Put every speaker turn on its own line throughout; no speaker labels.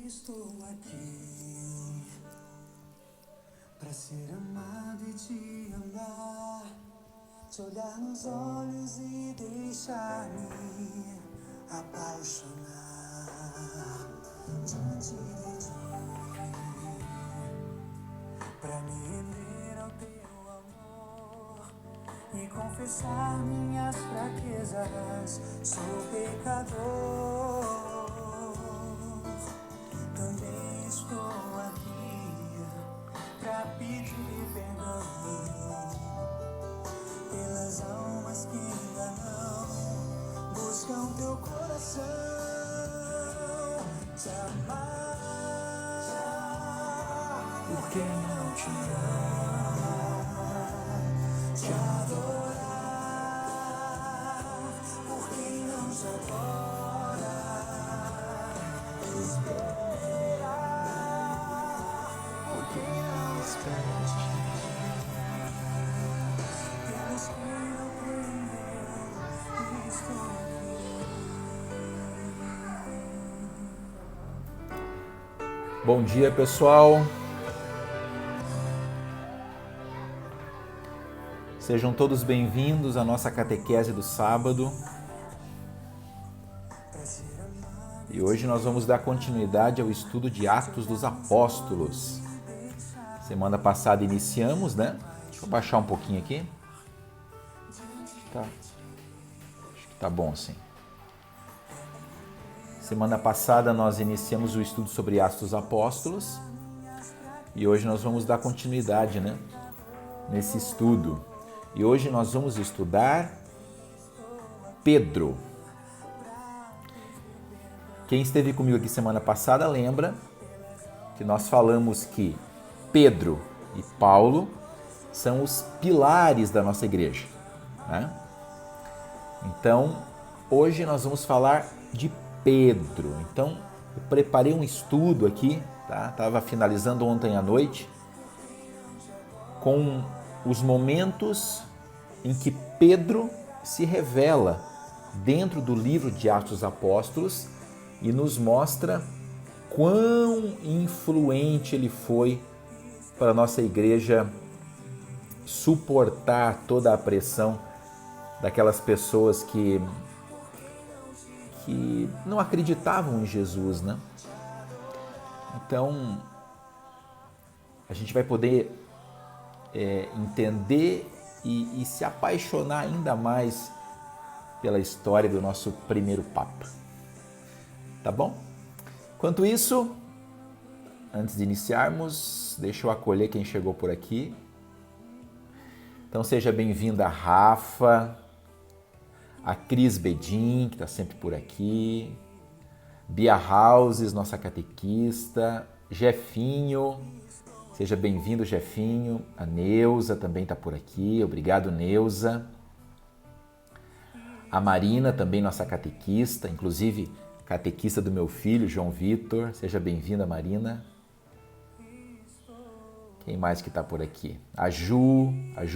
Estou aqui pra ser amado e te amar, te olhar nos olhos e deixar-me apaixonar diante de ti, pra me render ao teu amor e confessar minhas fraquezas. Sou pecador. Também estou aqui pra pedir perdão pelas almas que ainda não buscam teu coração. Te amar, porque não te amar? Te adorar, porque não te adora? Esperar, porque não espera de pelos que não creem, estou aqui.
Bom dia, pessoal. Sejam todos bem-vindos à nossa catequese do sábado. E hoje nós vamos dar continuidade ao estudo de Atos dos Apóstolos. Semana passada iniciamos, né? Deixa eu baixar um pouquinho aqui. Tá. Acho que tá bom assim. Semana passada nós iniciamos o estudo sobre Atos dos Apóstolos. E hoje nós vamos dar continuidade, né? Nesse estudo. E hoje nós vamos estudar Pedro. Quem esteve comigo aqui semana passada lembra que nós falamos que Pedro e Paulo são os pilares da nossa igreja, né? Então, hoje nós vamos falar de Pedro. Então, eu preparei um estudo aqui, tá? Estava finalizando ontem à noite com os momentos em que Pedro se revela dentro do livro de Atos dos Apóstolos e nos mostra quão influente ele foi para a nossa igreja suportar toda a pressão daquelas pessoas que não acreditavam em Jesus, né? Então, a gente vai poder entender e se apaixonar ainda mais pela história do nosso primeiro Papa. Tá bom? Enquanto isso, antes de iniciarmos, deixa eu acolher quem chegou por aqui. Então seja bem-vinda a Rafa, a Cris Bedin, que está sempre por aqui, Bia Houses, nossa catequista, Jefinho, seja bem-vindo, Jefinho, a Neuza também está por aqui, obrigado, Neuza. A Marina, também nossa catequista, inclusive catequista do meu filho, João Vitor. Seja bem-vinda, Marina. Quem mais que está por aqui? A Ju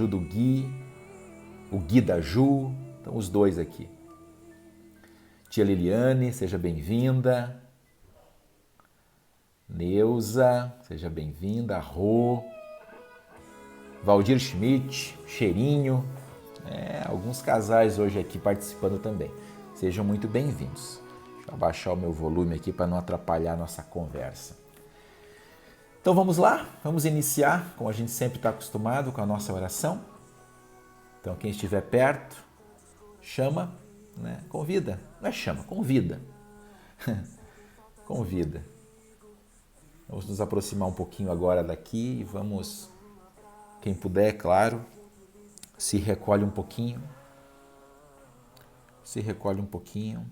do Gui, o Gui da Ju. Então, os dois aqui. Tia Liliane, seja bem-vinda. Neuza, seja bem-vinda. Rô. Valdir Schmidt, Cheirinho. Alguns casais hoje aqui participando também. Sejam muito bem-vindos. Deixa eu abaixar o meu volume aqui para não atrapalhar a nossa conversa. Então vamos lá, vamos iniciar, como a gente sempre está acostumado, com a nossa oração. Então quem estiver perto, chama, né? Convida, não é chama, convida. Convida. Vamos nos aproximar um pouquinho agora daqui e vamos, quem puder, claro, se recolhe um pouquinho. Se recolhe um pouquinho.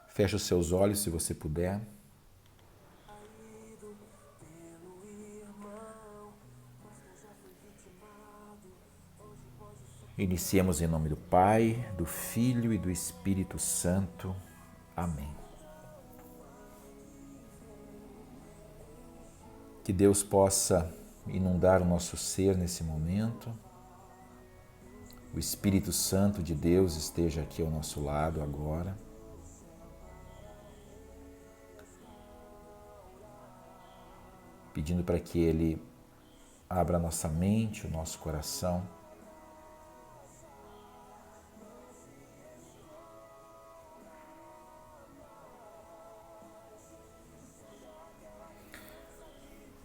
Feche os seus olhos, se você puder. Iniciemos em nome do Pai, do Filho e do Espírito Santo. Amém. Que Deus possa inundar o nosso ser nesse momento. O Espírito Santo de Deus esteja aqui ao nosso lado agora. pedindo para que Ele abra a nossa mente, o nosso coração.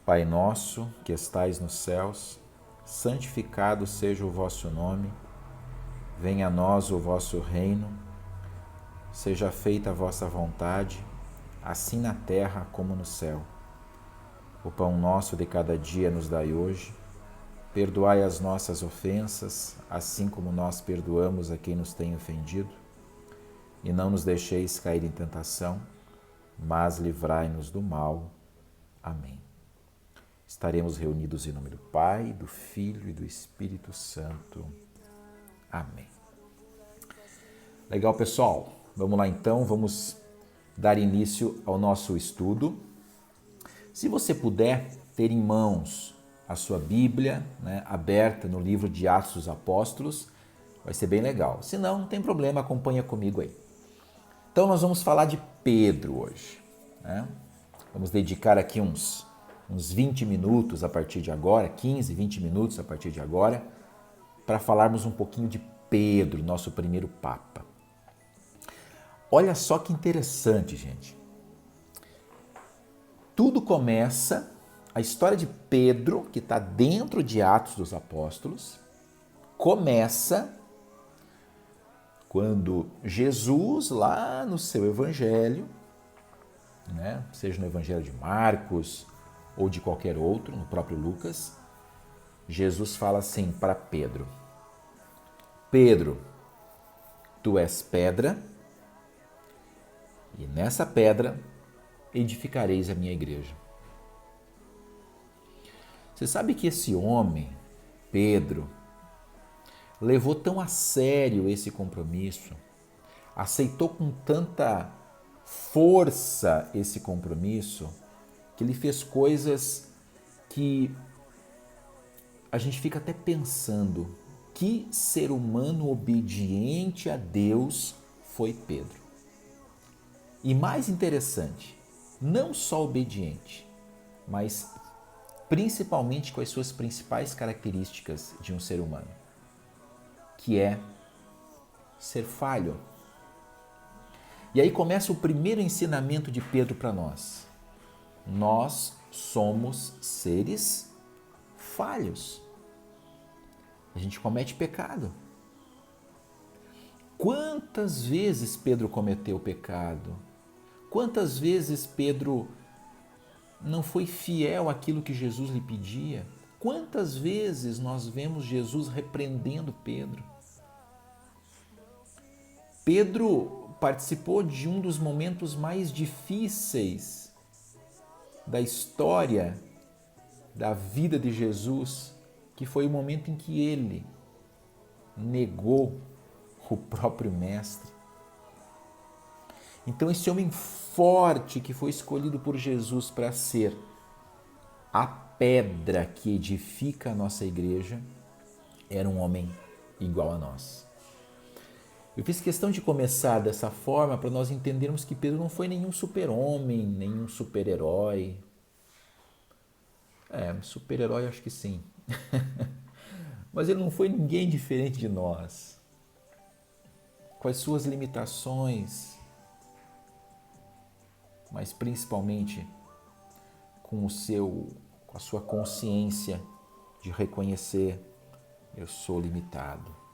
Pai nosso, que estais nos céus, santificado seja o vosso nome, venha a nós o vosso reino, seja feita a vossa vontade, assim na terra como no céu. O pão nosso de cada dia nos dai hoje, perdoai as nossas ofensas, assim como nós perdoamos a quem nos tem ofendido, e não nos deixeis cair em tentação, mas livrai-nos do mal. Amém. Estaremos reunidos em nome do Pai, do Filho e do Espírito Santo. Amém. Legal, pessoal? Vamos lá então, vamos dar início ao nosso estudo. Se você puder ter em mãos a sua Bíblia, aberta no livro de Atos dos Apóstolos, vai ser bem legal. Se não, não tem problema, acompanha comigo aí. Então nós vamos falar de Pedro hoje. Vamos dedicar aqui uns 20 minutos a partir de agora, 15, 20 minutos a partir de agora, para falarmos um pouquinho de Pedro, nosso primeiro Papa. Olha só que interessante, gente. Tudo começa, a história de Pedro, que está dentro de Atos dos Apóstolos, começa quando Jesus, lá no seu evangelho, seja no evangelho de Marcos ou de qualquer outro, no próprio Lucas, Jesus fala assim para Pedro: Pedro, tu és pedra, e nessa pedra edificareis a minha igreja. Você sabe que esse homem, Pedro, levou tão a sério esse compromisso, aceitou com tanta força esse compromisso, que ele fez coisas que a gente fica até pensando: que ser humano obediente a Deus foi Pedro. E mais interessante, não só obediente, mas principalmente com as suas principais características de um ser humano, que é ser falho. E aí começa o primeiro ensinamento de Pedro para nós. Nós somos seres falhos. A gente comete pecado. Quantas vezes Pedro cometeu pecado? Quantas vezes Pedro não foi fiel àquilo que Jesus lhe pedia? Quantas vezes nós vemos Jesus repreendendo Pedro? Pedro participou de um dos momentos mais difíceis da história da vida de Jesus, que foi o momento em que ele negou o próprio Mestre. Então esse homem forte que foi escolhido por Jesus para ser a pedra que edifica a nossa igreja, era um homem igual a nós. Eu fiz questão de começar dessa forma para nós entendermos que Pedro não foi nenhum super-homem, nenhum super-herói. Super-herói acho que sim. Mas ele não foi ninguém diferente de nós. Com as suas limitações, mas principalmente com a sua consciência de reconhecer: eu sou limitado.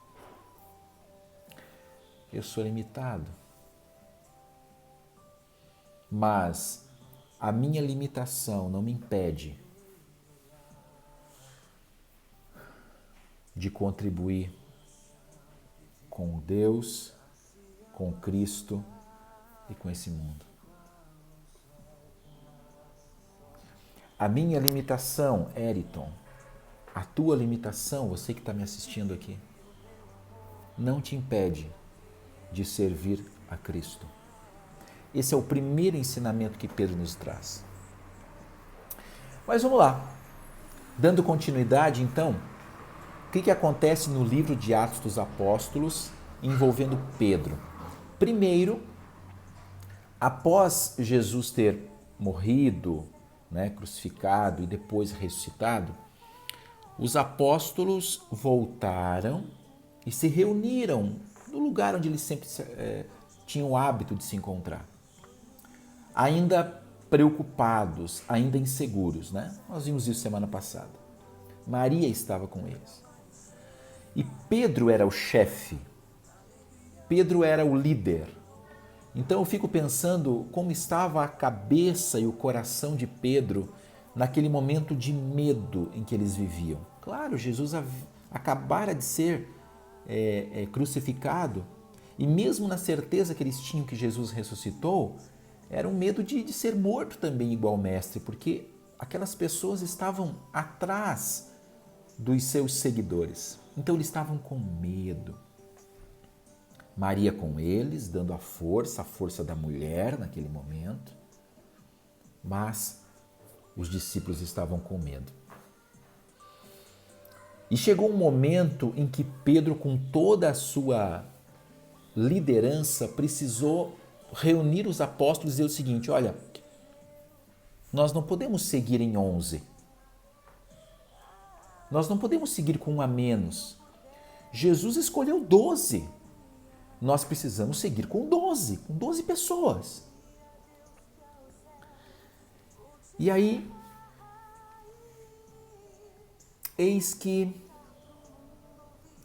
Eu sou limitado. Mas a minha limitação não me impede de contribuir com Deus, com Cristo e com esse mundo. A minha limitação, Eriton, a tua limitação, você que está me assistindo aqui, não te impede de servir a Cristo. Esse é o primeiro ensinamento que Pedro nos traz. Mas vamos lá. Dando continuidade, então, o que acontece no livro de Atos dos Apóstolos envolvendo Pedro? Primeiro, após Jesus ter morrido, né, crucificado e depois ressuscitado, os apóstolos voltaram e se reuniram no lugar onde eles sempre tinham o hábito de se encontrar. Ainda preocupados, ainda inseguros, né? Nós vimos isso semana passada. Maria estava com eles. E Pedro era o chefe. Pedro era o líder. Então eu fico pensando como estava a cabeça e o coração de Pedro naquele momento de medo em que eles viviam. Claro, Jesus acabara de ser crucificado e mesmo na certeza que eles tinham que Jesus ressuscitou, era um medo de ser morto também igual mestre, porque aquelas pessoas estavam atrás dos seus seguidores. Então eles estavam com medo. Maria com eles, dando a força da mulher naquele momento. Mas os discípulos estavam com medo. E chegou um momento em que Pedro, com toda a sua liderança, precisou reunir os apóstolos e dizer o seguinte: olha, nós não podemos seguir em 11. Nós não podemos seguir com um a menos. Jesus escolheu 12. Nós precisamos seguir com 12 pessoas. E aí, eis que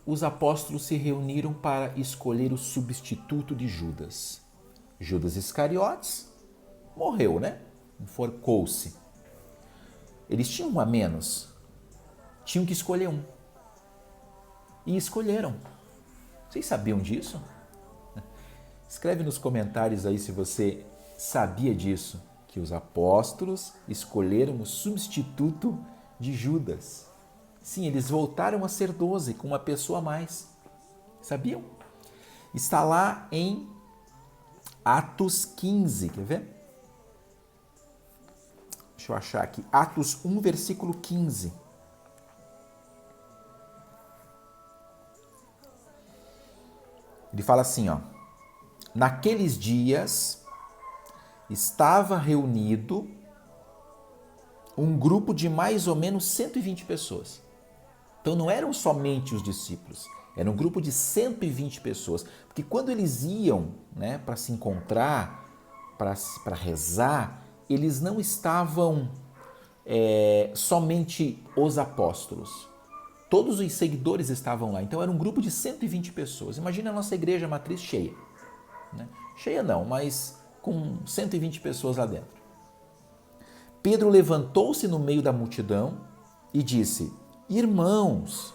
os apóstolos se reuniram para escolher o substituto de Judas. Judas Iscariotes morreu, né? Enforcou-se. Eles tinham um a menos. Tinham que escolher um. E escolheram. Vocês sabiam disso? Escreve nos comentários aí se você sabia disso, que os apóstolos escolheram o substituto de Judas. Sim, eles voltaram a ser 12, com uma pessoa a mais. Sabiam? Está lá em Atos 15, quer ver? Deixa eu achar aqui. Atos 1, versículo 15. Ele fala assim, ó. Naqueles dias estava reunido um grupo de mais ou menos 120 pessoas. Então não eram somente os discípulos, era um grupo de 120 pessoas. Porque quando eles iam, né, para se encontrar, para rezar, eles não estavam somente os apóstolos. Todos os seguidores estavam lá. Então era um grupo de 120 pessoas. Imagina a nossa igreja matriz cheia. Né? Cheia não, mas com 120 pessoas lá dentro. Pedro levantou-se no meio da multidão e disse: irmãos,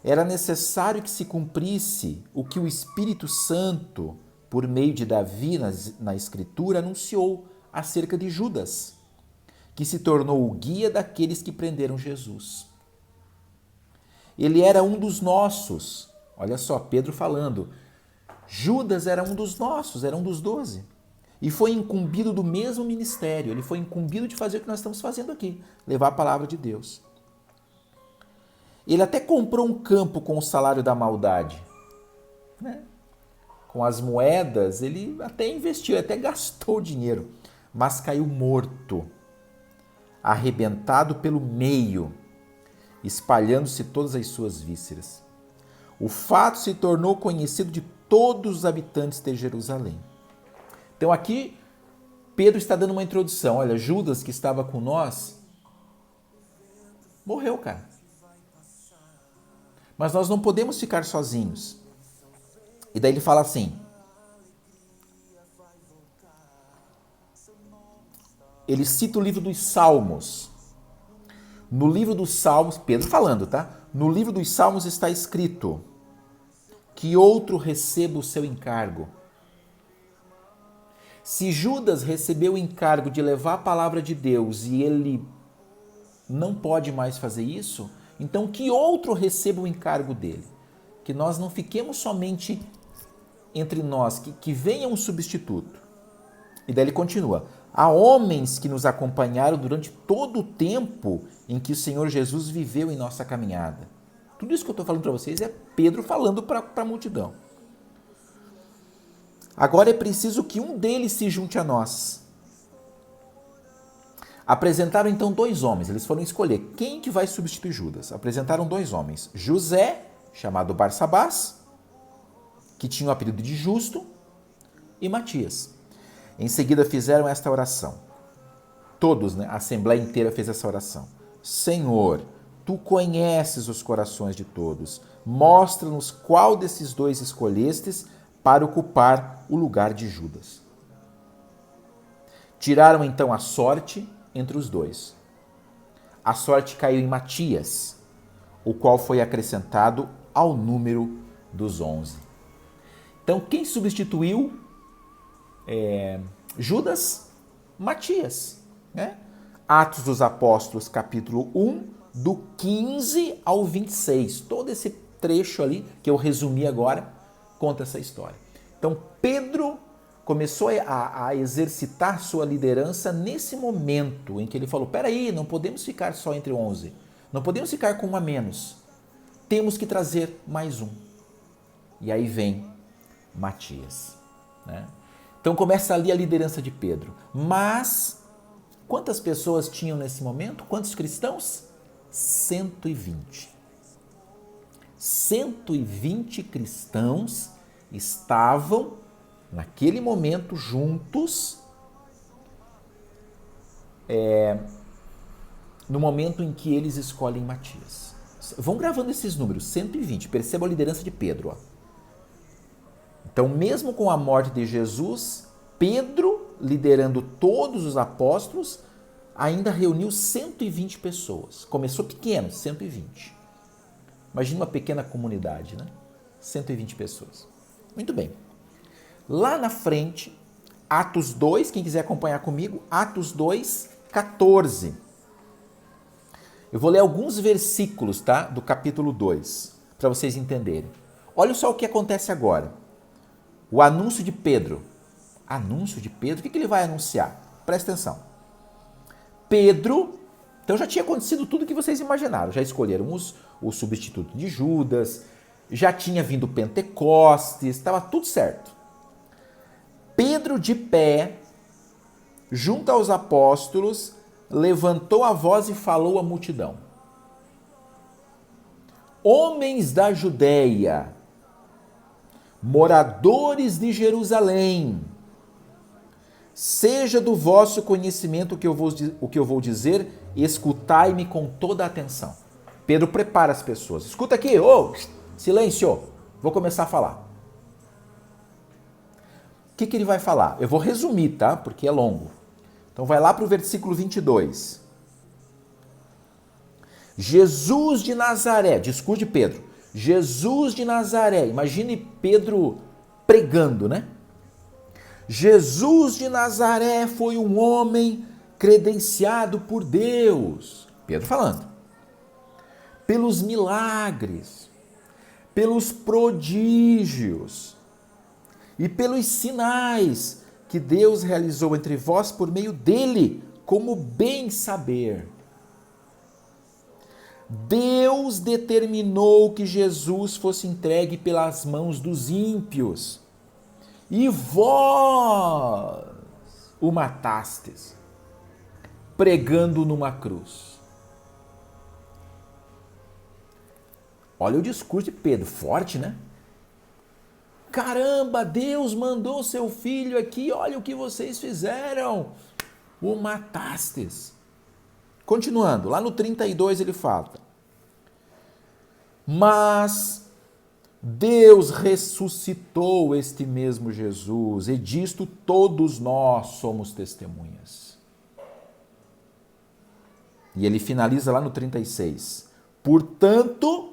era necessário que se cumprisse o que o Espírito Santo, por meio de Davi na Escritura, anunciou acerca de Judas, que se tornou o guia daqueles que prenderam Jesus. Ele era um dos nossos. Olha só, Pedro falando. Judas era um dos nossos, era um dos 12. E foi incumbido do mesmo ministério. Ele foi incumbido de fazer o que nós estamos fazendo aqui, levar a palavra de Deus. Ele até comprou um campo com o salário da maldade. Né? Com as moedas, ele até investiu, até gastou dinheiro, mas caiu morto, arrebentado pelo meio, espalhando-se todas as suas vísceras. O fato se tornou conhecido de todos os habitantes de Jerusalém. Então aqui Pedro está dando uma introdução. Olha, Judas, que estava com nós, morreu, cara. Mas nós não podemos ficar sozinhos. E daí ele fala assim, ele cita o livro dos Salmos. No livro dos Salmos, Pedro falando, tá? No livro dos Salmos está escrito: que outro receba o seu encargo. Se Judas recebeu o encargo de levar a palavra de Deus e ele não pode mais fazer isso, então que outro receba o encargo dele. Que nós não fiquemos somente entre nós, que venha um substituto. E daí ele continua: há homens que nos acompanharam durante todo o tempo em que o Senhor Jesus viveu em nossa caminhada. Tudo isso que eu estou falando para vocês é Pedro falando para a multidão. Agora é preciso que um deles se junte a nós. Apresentaram então 2 homens, eles foram escolher quem que vai substituir Judas. Apresentaram 2 homens, José, chamado Barsabás, que tinha o apelido de Justo, e Matias. Em seguida fizeram esta oração. Todos, né? A assembleia inteira fez essa oração. Senhor, tu conheces os corações de todos. Mostra-nos qual desses 2 escolhestes para ocupar o lugar de Judas. Tiraram então a sorte entre os 2. A sorte caiu em Matias, o qual foi acrescentado ao número dos 11. Então, quem substituiu Judas? Matias. Né? Atos dos Apóstolos, capítulo 1, do 15 ao 26. Todo esse trecho ali, que eu resumi agora, conta essa história. Então, Pedro começou a exercitar sua liderança nesse momento em que ele falou, peraí, não podemos ficar só entre 11. Não podemos ficar com um a menos. Temos que trazer mais um. E aí vem Matias. Né? Então começa ali a liderança de Pedro. Mas quantas pessoas tinham nesse momento? Quantos cristãos? 120. 120 cristãos estavam naquele momento juntos, no momento em que eles escolhem Matias. Vão gravando esses números, 120. Perceba a liderança de Pedro. Ó. Então, mesmo com a morte de Jesus, Pedro, liderando todos os apóstolos, ainda reuniu 120 pessoas. Começou pequeno, 120. Imagina uma pequena comunidade, né? 120 pessoas. Muito bem. Lá na frente, Atos 2, quem quiser acompanhar comigo, Atos 2, 14. Eu vou ler alguns versículos, tá? Do capítulo 2, para vocês entenderem. Olha só o que acontece agora. O anúncio de Pedro. Anúncio de Pedro? O que ele vai anunciar? Presta atenção. Pedro, então já tinha acontecido tudo o que vocês imaginaram. Já escolheram o substituto de Judas, já tinha vindo Pentecostes, estava tudo certo. Pedro, de pé, junto aos apóstolos, levantou a voz e falou à multidão. Homens da Judéia, moradores de Jerusalém, seja do vosso conhecimento o que eu vou dizer, e escutai-me com toda a atenção. Pedro prepara as pessoas. Escuta aqui, silêncio, vou começar a falar. O que ele vai falar? Eu vou resumir, tá? Porque é longo. Então vai lá para o versículo 22. Jesus de Nazaré, discurso de Pedro. Jesus de Nazaré, imagine Pedro pregando, né? Jesus de Nazaré foi um homem credenciado por Deus. Pedro falando. Pelos milagres, pelos prodígios e pelos sinais que Deus realizou entre vós por meio dele, como bem saber. Deus determinou que Jesus fosse entregue pelas mãos dos ímpios, e vós o matastes, pregando numa cruz. Olha o discurso de Pedro, forte, né? Caramba, Deus mandou seu filho aqui, olha o que vocês fizeram. O matastes. Continuando, lá no 32 ele fala. Mas Deus ressuscitou este mesmo Jesus, e disto todos nós somos testemunhas. E ele finaliza lá no 36. Portanto,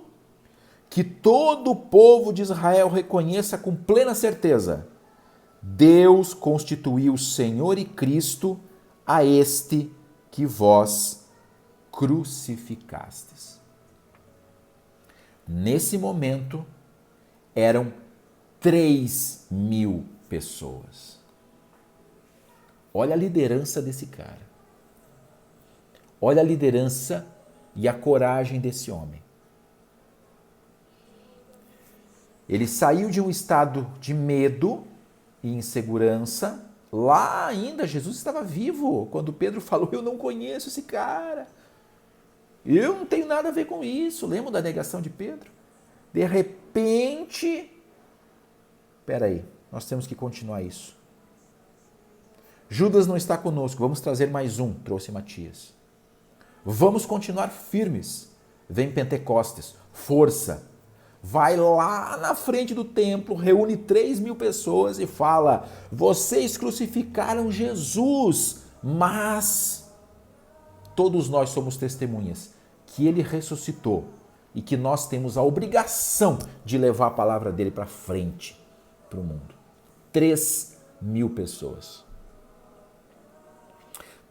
que todo o povo de Israel reconheça com plena certeza: Deus constituiu Senhor e Cristo a este que vós crucificastes. Nesse momento, eram 3.000 pessoas. Olha a liderança desse cara. Olha a liderança e a coragem desse homem. Ele saiu de um estado de medo e insegurança Lá ainda, Jesus estava vivo quando Pedro falou: eu não conheço esse cara. Eu não tenho nada a ver com isso. Lembra da negação de Pedro? De repente, peraí, nós temos que continuar isso. Judas não está conosco, vamos trazer mais um, trouxe Matias. Vamos continuar firmes. Vem Pentecostes, força. Vai lá na frente do templo, reúne 3.000 pessoas e fala: vocês crucificaram Jesus, mas todos nós somos testemunhas que ele ressuscitou e que nós temos a obrigação de levar a palavra dele para frente, para o mundo. 3.000 pessoas.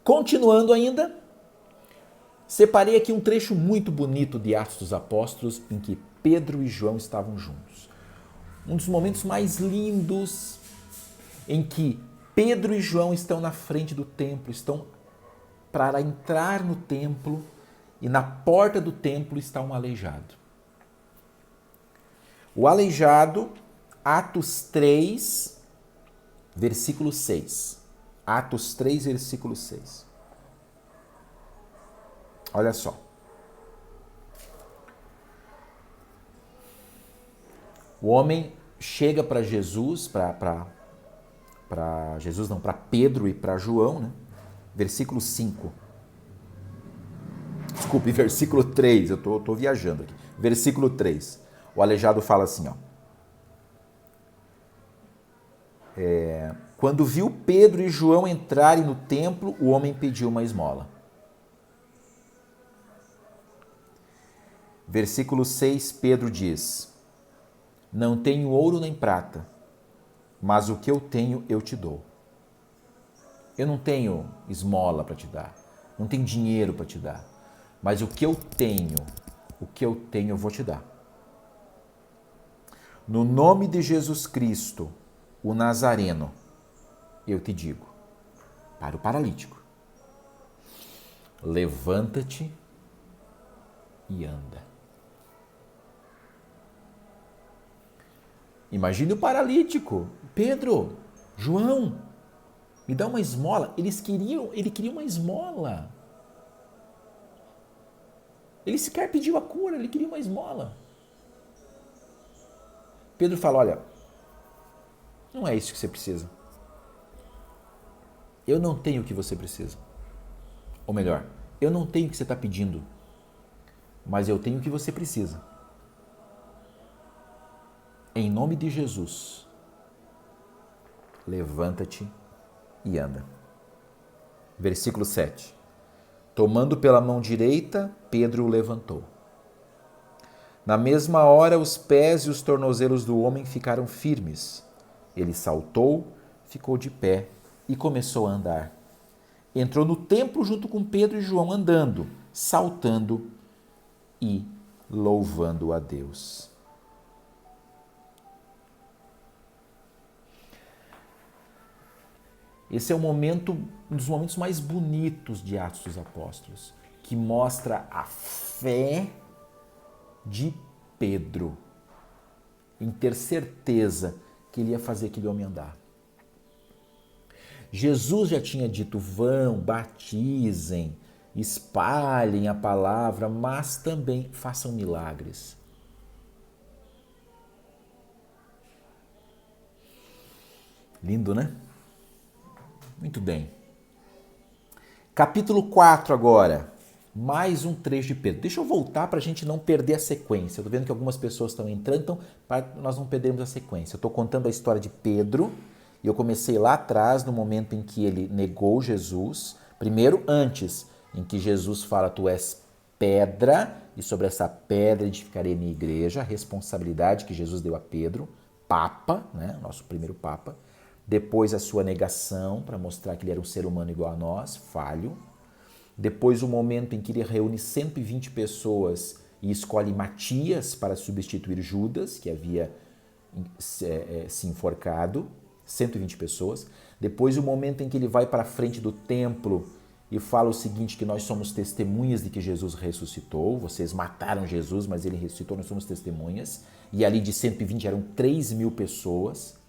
Continuando ainda, separei aqui um trecho muito bonito de Atos dos Apóstolos em que Pedro e João estavam juntos. Um dos momentos mais lindos em que Pedro e João estão na frente do templo, estão para entrar no templo e na porta do templo está um aleijado. O aleijado, Atos 3, versículo 6. Atos 3, versículo 6. Olha só. O homem chega para Jesus, para Pedro e para João, né? Versículo 5. Desculpe, versículo 3, eu tô viajando aqui. Versículo 3. O aleijado fala assim, ó. Quando viu Pedro e João entrarem no templo, o homem pediu uma esmola. Versículo 6, Pedro diz: não tenho ouro nem prata, mas o que eu tenho eu te dou. Eu não tenho esmola para te dar, não tenho dinheiro para te dar, mas o que eu tenho eu vou te dar. No nome de Jesus Cristo, o Nazareno, eu te digo, para o paralítico: levanta-te e anda. Imagine o paralítico: Pedro, João, me dá uma esmola. Ele queria uma esmola. Ele sequer pediu a cura, ele queria uma esmola. Pedro fala: olha, não é isso que você precisa. Eu não tenho o que você precisa. Ou melhor, eu não tenho o que você está pedindo, mas eu tenho o que você precisa. Em nome de Jesus, levanta-te e anda. Versículo 7. Tomando pela mão direita, Pedro o levantou. Na mesma hora, os pés e os tornozelos do homem ficaram firmes. Ele saltou, ficou de pé e começou a andar. Entrou no templo junto com Pedro e João, andando, saltando e louvando a Deus. Esse é um dos momentos mais bonitos de Atos dos Apóstolos, que mostra a fé de Pedro em ter certeza que ele ia fazer aquele homem andar. Jesus já tinha dito: vão, batizem, espalhem a palavra, mas também façam milagres. Lindo, né? Muito bem. Capítulo 4 agora. Mais um trecho de Pedro. Deixa eu voltar para a gente não perder a sequência. Eu estou vendo que algumas pessoas estão entrando, então para nós não perdermos a sequência. Eu estou contando a história de Pedro e eu comecei lá atrás, no momento em que ele negou Jesus. Primeiro, antes, em que Jesus fala: tu és pedra e sobre essa pedra edificarei minha igreja. A responsabilidade que Jesus deu a Pedro, Papa, né? Nosso primeiro Papa. Depois a sua negação para mostrar que ele era um ser humano igual a nós, falho. Depois o momento em que ele reúne 120 pessoas e escolhe Matias para substituir Judas, que havia se enforcado, 120 pessoas. Depois o momento em que ele vai para a frente do templo e fala o seguinte, que nós somos testemunhas de que Jesus ressuscitou, vocês mataram Jesus, mas ele ressuscitou, nós somos testemunhas. E ali de 120 eram 3.000 pessoas.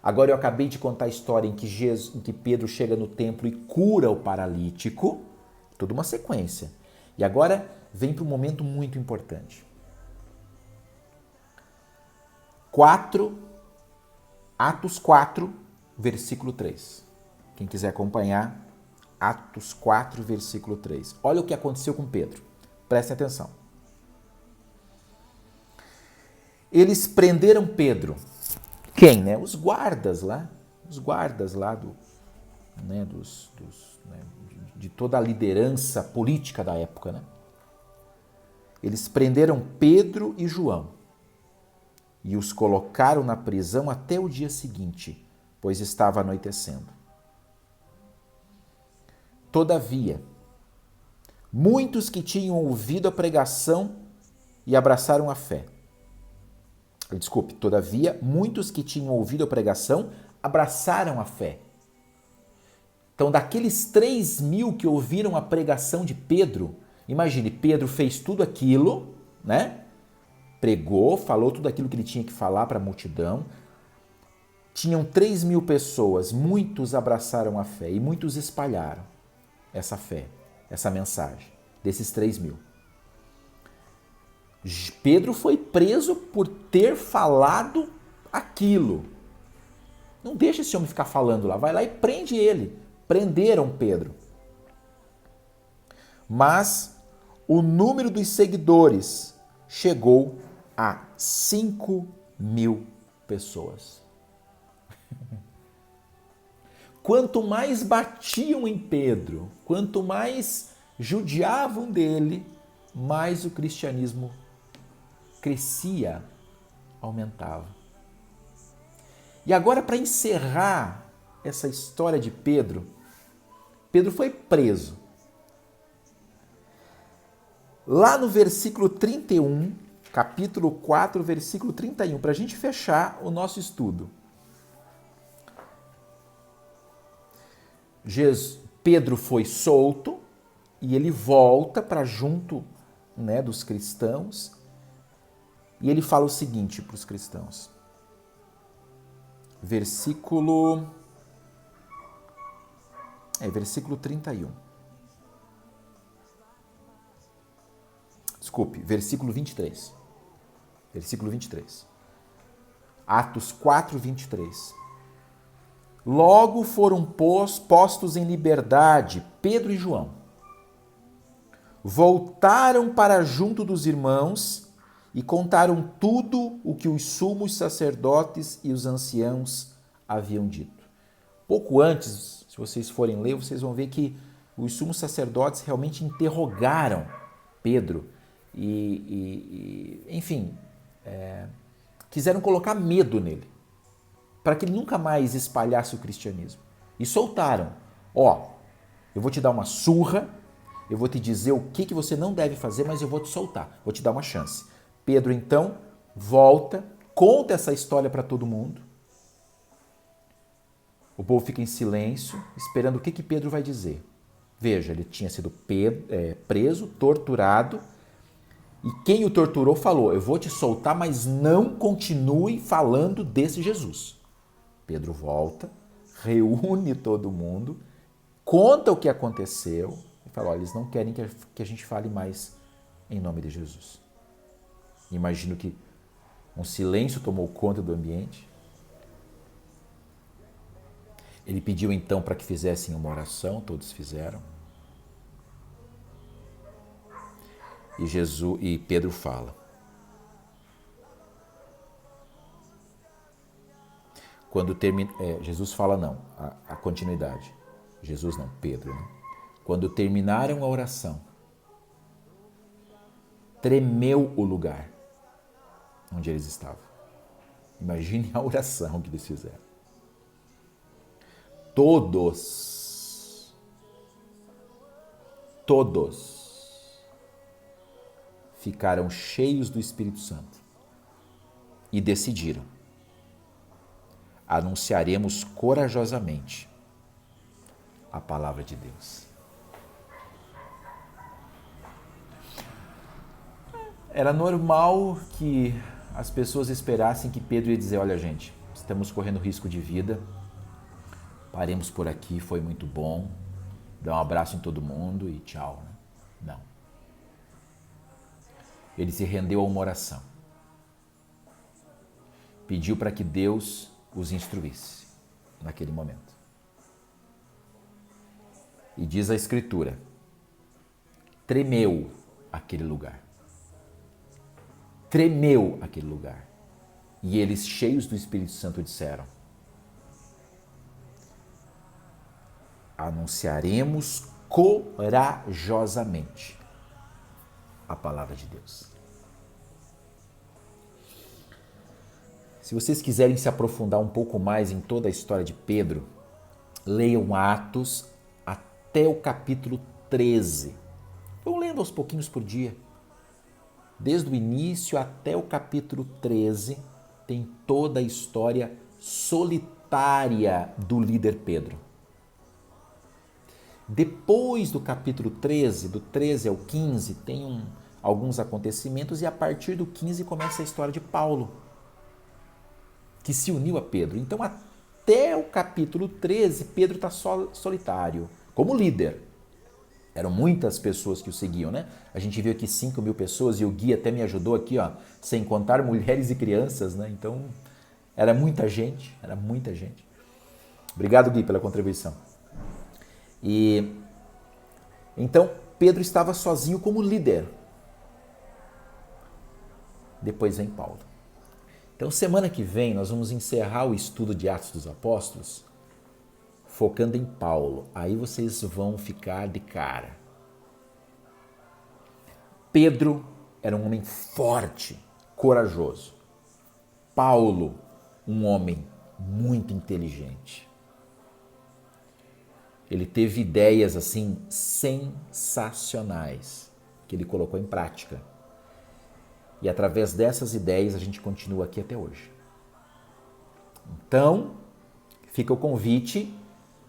Agora eu acabei de contar a história em que Pedro chega no templo e cura o paralítico. Toda uma sequência. E agora vem para um momento muito importante. 'Atos 4, versículo 3. Quem quiser acompanhar, Atos 4, versículo 3. Olha o que aconteceu com Pedro. Prestem atenção. Eles prenderam Pedro. Quem, né? Os guardas lá de toda a liderança política da época, né? Eles prenderam Pedro e João e os colocaram na prisão até o dia seguinte, pois estava anoitecendo. Todavia, muitos que tinham ouvido a pregação e abraçaram a fé. Todavia, muitos que tinham ouvido a pregação abraçaram a fé. Então, daqueles 3.000 que ouviram a pregação de Pedro, imagine, Pedro fez tudo aquilo, né? Pregou, falou tudo aquilo que ele tinha que falar para a multidão. Tinham 3.000 pessoas, muitos abraçaram a fé e muitos espalharam essa fé, essa mensagem, desses 3.000. Pedro foi preso por ter falado aquilo. Não deixa esse homem ficar falando lá, vai lá e prende ele. Prenderam Pedro. Mas o número dos seguidores chegou a 5.000 pessoas. Quanto mais batiam em Pedro, quanto mais judiavam dele, mais o cristianismo crescia, aumentava. E agora, para encerrar essa história de Pedro, Pedro foi preso. Lá no versículo 31, capítulo 4, versículo 31, para a gente fechar o nosso estudo. Pedro foi solto e ele volta para junto, né, dos cristãos e ele fala o seguinte para os cristãos. Versículo 31. Versículo 23. Versículo 23. Atos 4, 23. Logo foram postos em liberdade Pedro e João. Voltaram para junto dos irmãos e contaram tudo o que os sumos sacerdotes e os anciãos haviam dito. Pouco antes, se vocês forem ler, vocês vão ver que os sumos sacerdotes realmente interrogaram Pedro enfim, quiseram colocar medo nele, para que ele nunca mais espalhasse o cristianismo. E soltaram. Eu vou te dar uma surra, eu vou te dizer o que você não deve fazer, mas eu vou te soltar, vou te dar uma chance. Pedro, então, volta, conta essa história para todo mundo. O povo fica em silêncio, esperando o que Pedro vai dizer. Veja, ele tinha sido preso, torturado, e quem o torturou falou, eu vou te soltar, mas não continue falando desse Jesus. Pedro volta, reúne todo mundo, conta o que aconteceu e fala, eles não querem que a gente fale mais em nome de Jesus. Imagino que um silêncio tomou conta do ambiente. Ele pediu então para que fizessem uma oração, todos fizeram. E Pedro fala. Quando termina, Jesus fala não, a continuidade. Jesus não, Pedro, né? Quando terminaram a oração, tremeu o lugar onde eles estavam. Imagine a oração que eles fizeram. Todos ficaram cheios do Espírito Santo e decidiram: anunciaremos corajosamente a palavra de Deus. Era normal que as pessoas esperassem que Pedro ia dizer, olha gente, estamos correndo risco de vida. Paremos por aqui, foi muito bom. Dá um abraço em todo mundo e tchau. Né? Não. Ele se rendeu a uma oração. Pediu para que Deus os instruísse naquele momento. E diz a Escritura, tremeu aquele lugar. Tremeu aquele lugar. E eles, cheios do Espírito Santo, disseram, anunciaremos corajosamente a palavra de Deus. Se vocês quiserem se aprofundar um pouco mais em toda a história de Pedro, leiam Atos até o capítulo 13. Vão lendo aos pouquinhos por dia. Desde o início até o capítulo 13, tem toda a história solitária do líder Pedro. Depois do capítulo 13, do 13 ao 15, tem alguns acontecimentos e a partir do 15 começa a história de Paulo, que se uniu a Pedro. Então, até o capítulo 13, Pedro está solitário, como líder. Eram muitas pessoas que o seguiam, né? A gente viu aqui 5.000 pessoas e o Gui até me ajudou aqui, ó, sem contar mulheres e crianças, né? Então, era muita gente, era muita gente. Obrigado, Gui, pela contribuição. E então, Pedro estava sozinho como líder. Depois vem Paulo. Então, semana que vem, nós vamos encerrar o estudo de Atos dos Apóstolos, focando em Paulo. Aí vocês vão ficar de cara. Pedro era um homem forte, corajoso. Paulo, um homem muito inteligente. Ele teve ideias assim sensacionais que ele colocou em prática. E através dessas ideias a gente continua aqui até hoje. Então, fica o convite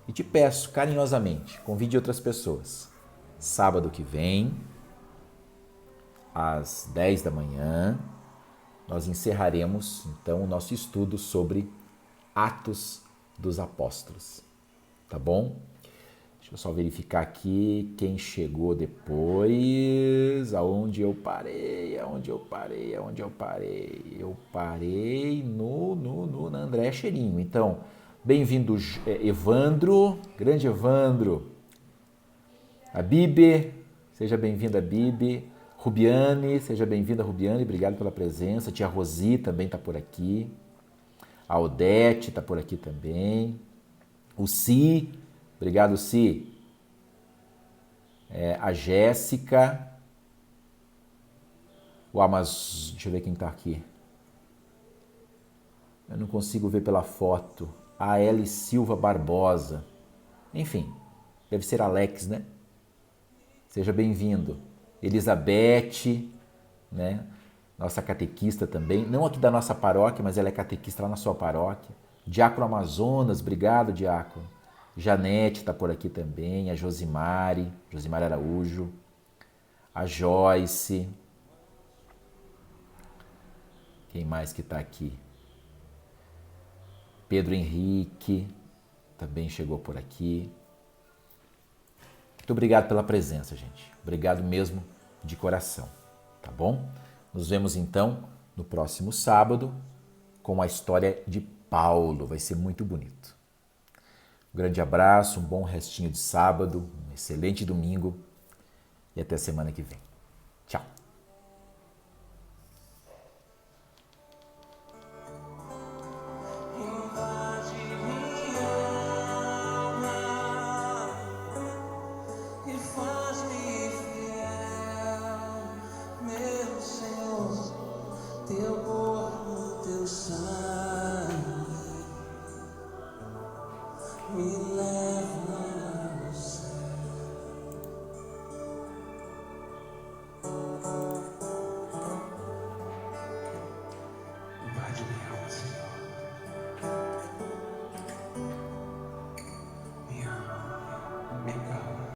e te peço carinhosamente, convide outras pessoas. Sábado que vem, às 10 da manhã, nós encerraremos então o nosso estudo sobre Atos dos Apóstolos. Tá bom? Deixa eu só verificar aqui quem chegou depois, aonde eu parei. Eu parei na André Cheirinho. Então, bem-vindo Evandro, grande Evandro. A Bibi, seja bem-vinda Bibi. Rubiane, seja bem-vinda Rubiane, obrigado pela presença. Tia Rosi também está por aqui. A Odete está por aqui também. O Si, obrigado, Si. A Jéssica. Deixa eu ver quem está aqui. Eu não consigo ver pela foto. A Eli Silva Barbosa. Enfim, deve ser Alex, né? Seja bem-vindo. Elizabeth, né? Nossa catequista também. Não aqui da nossa paróquia, mas ela é catequista lá na sua paróquia. Diácono Amazonas, obrigado, Diácono. Janete está por aqui também, a Josimari Araújo, a Joyce. Quem mais que está aqui? Pedro Henrique também chegou por aqui. Muito obrigado pela presença, gente. Obrigado mesmo de coração, tá bom? Nos vemos então no próximo sábado com a história de Paulo. Vai ser muito bonito. Um grande abraço, um bom restinho de sábado, um excelente domingo e até semana que vem.